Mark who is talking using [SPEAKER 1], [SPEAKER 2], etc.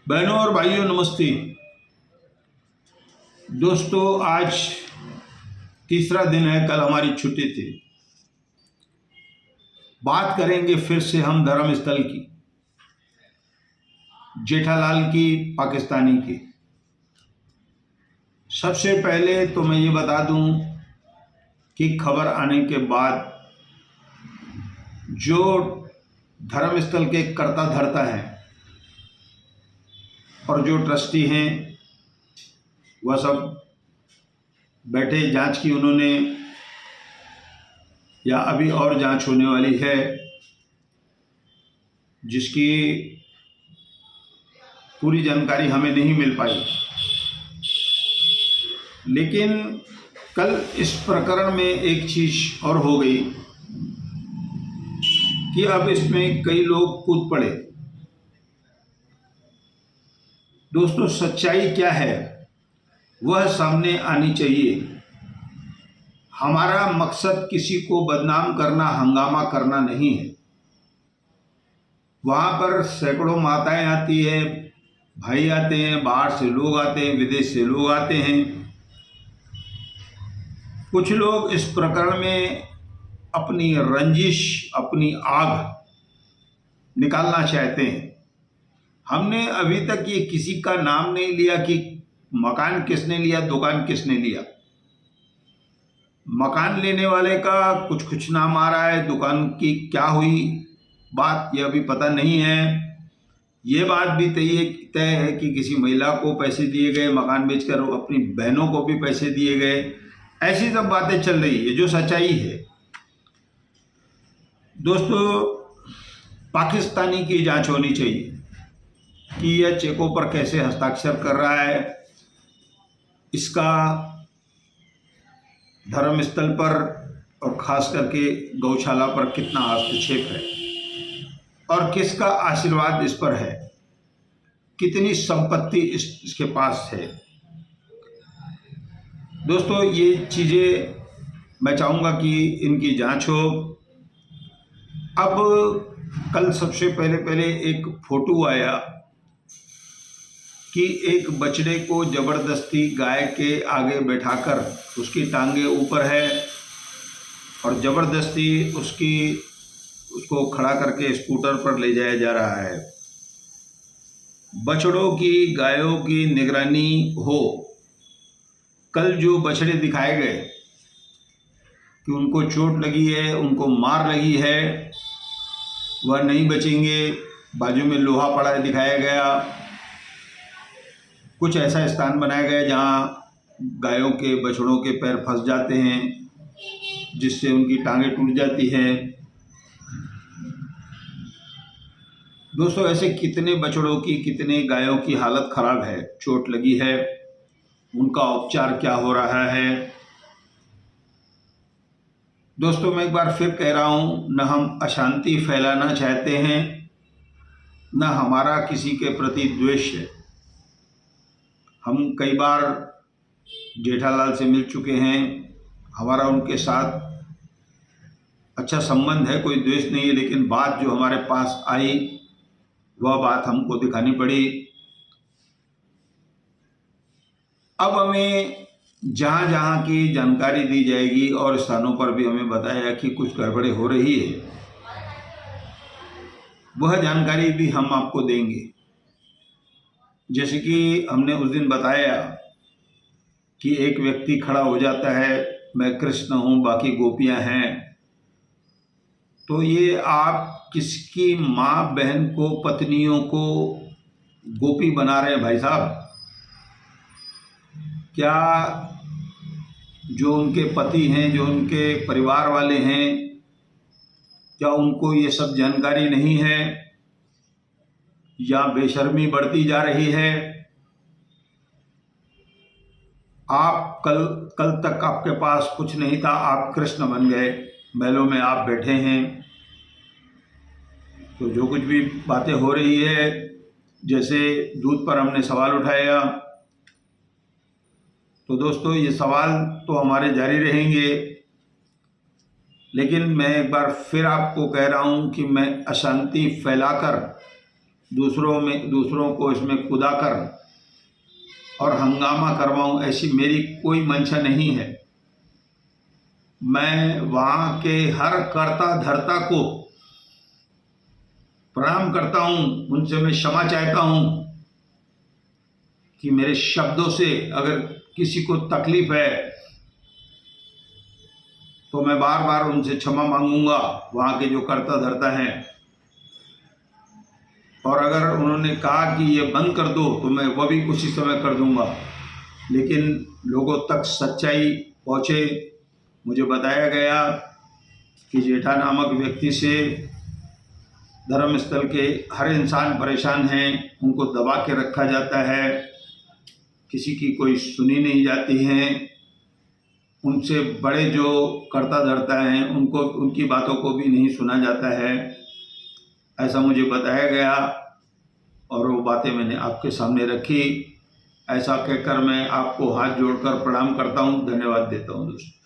[SPEAKER 1] बहनों और भाइयों नमस्ते। दोस्तों आज तीसरा दिन है, कल हमारी छुट्टी थी। बात करेंगे फिर से हम धर्म स्थल की, जेठालाल की, पाकिस्तानी की। सबसे पहले तो मैं ये बता दूं कि खबर आने के बाद जो धर्म स्थल के कर्ता धर्ता हैं और जो ट्रस्टी हैं वह सब बैठे, जांच की उन्होंने, या अभी और जांच होने वाली है जिसकी पूरी जानकारी हमें नहीं मिल पाई। लेकिन कल इस प्रकरण में एक चीज़ और हो गई कि अब इसमें कई लोग कूद पड़े। दोस्तों सच्चाई क्या है वह सामने आनी चाहिए। हमारा मकसद किसी को बदनाम करना, हंगामा करना नहीं है। वहाँ पर सैकड़ों माताएं आती है, भाई आते हैं, बाहर से लोग आते हैं, विदेश से लोग आते हैं। कुछ लोग इस प्रकरण में अपनी रंजिश, अपनी आग निकालना चाहते हैं। हमने अभी तक ये किसी का नाम नहीं लिया कि मकान किसने लिया, दुकान किसने लिया। मकान लेने वाले का कुछ नाम आ रहा है, दुकान की क्या हुई बात यह अभी पता नहीं है। ये बात भी तय है कि किसी महिला को पैसे दिए गए मकान बेचकर, अपनी बहनों को भी पैसे दिए गए। ऐसी सब बातें चल रही है जो सच्चाई है। दोस्तों पाकिस्तानी की जांच होनी चाहिए कि यह चेकों पर कैसे हस्ताक्षर कर रहा है, इसका धर्मस्थल पर और खास करके गौशाला पर कितना हस्तक्षेप है और किसका आशीर्वाद इस पर है, कितनी संपत्ति इसके पास है। दोस्तों ये चीज़ें मैं चाहूँगा कि इनकी जांच हो। अब कल सबसे पहले एक फोटो आया कि एक बछड़े को ज़बरदस्ती गाय के आगे बैठाकर, उसकी टांगे ऊपर है और ज़बरदस्ती उसको खड़ा करके स्कूटर पर ले जाया जा रहा है। बछड़ों की, गायों की निगरानी हो। कल जो बछड़े दिखाए गए कि उनको चोट लगी है, उनको मार लगी है, वह नहीं बचेंगे। बाजू में लोहा पड़ा है दिखाया गया। कुछ ऐसा स्थान बनाया गया जहाँ गायों के, बछड़ों के पैर फंस जाते हैं जिससे उनकी टांगें टूट जाती हैं। दोस्तों ऐसे कितने बछड़ों की, कितने गायों की हालत खराब है, चोट लगी है, उनका उपचार क्या हो रहा है। दोस्तों मैं एक बार फिर कह रहा हूँ, न हम अशांति फैलाना चाहते हैं, न हमारा किसी के प्रति द्वेष है। हम कई बार जेठालाल से मिल चुके हैं, हमारा उनके साथ अच्छा संबंध है, कोई द्वेष नहीं है। लेकिन बात जो हमारे पास आई वह बात हमको दिखानी पड़ी। अब हमें जहाँ जहाँ की जानकारी दी जाएगी और स्थानों पर भी हमें बताया कि कुछ गड़बड़ी हो रही है, वह जानकारी भी हम आपको देंगे। जैसे कि हमने उस दिन बताया कि एक व्यक्ति खड़ा हो जाता है, मैं कृष्ण हूँ, बाकी गोपियाँ हैं। तो ये आप किसकी माँ बहन को, पत्नियों को गोपी बना रहे हैं भाई साहब? क्या जो उनके पति हैं, जो उनके परिवार वाले हैं, क्या उनको ये सब जानकारी नहीं है या बेशर्मी बढ़ती जा रही है? आप कल तक आपके पास कुछ नहीं था, आप कृष्ण बन गए, महलों में आप बैठे हैं। तो जो कुछ भी बातें हो रही है, जैसे दूध पर हमने सवाल उठाया, तो दोस्तों ये सवाल तो हमारे जारी रहेंगे। लेकिन मैं एक बार फिर आपको कह रहा हूँ कि मैं अशांति फैलाकर दूसरों को इसमें कूदा कर और हंगामा करवाऊं, ऐसी मेरी कोई मंशा नहीं है। मैं वहाँ के हर कर्ता धर्ता को प्रणाम करता हूँ, उनसे मैं क्षमा चाहता हूँ कि मेरे शब्दों से अगर किसी को तकलीफ है तो मैं बार बार उनसे क्षमा मांगूंगा, वहाँ के जो कर्ता धर्ता हैं। और अगर उन्होंने कहा कि ये बंद कर दो तो मैं वह भी उसी समय कर दूंगा, लेकिन लोगों तक सच्चाई पहुँचे। मुझे बताया गया कि जेठा नामक व्यक्ति से धर्मस्थल के हर इंसान परेशान हैं, उनको दबा के रखा जाता है, किसी की कोई सुनी नहीं जाती है। उनसे बड़े जो कर्ता धर्ता हैं उनको उनकी बातों को भी नहीं सुना जाता है, ऐसा मुझे बताया गया और वो बातें मैंने आपके सामने रखी। ऐसा कहकर मैं आपको हाथ जोड़कर प्रणाम करता हूँ, धन्यवाद देता हूँ दोस्तों।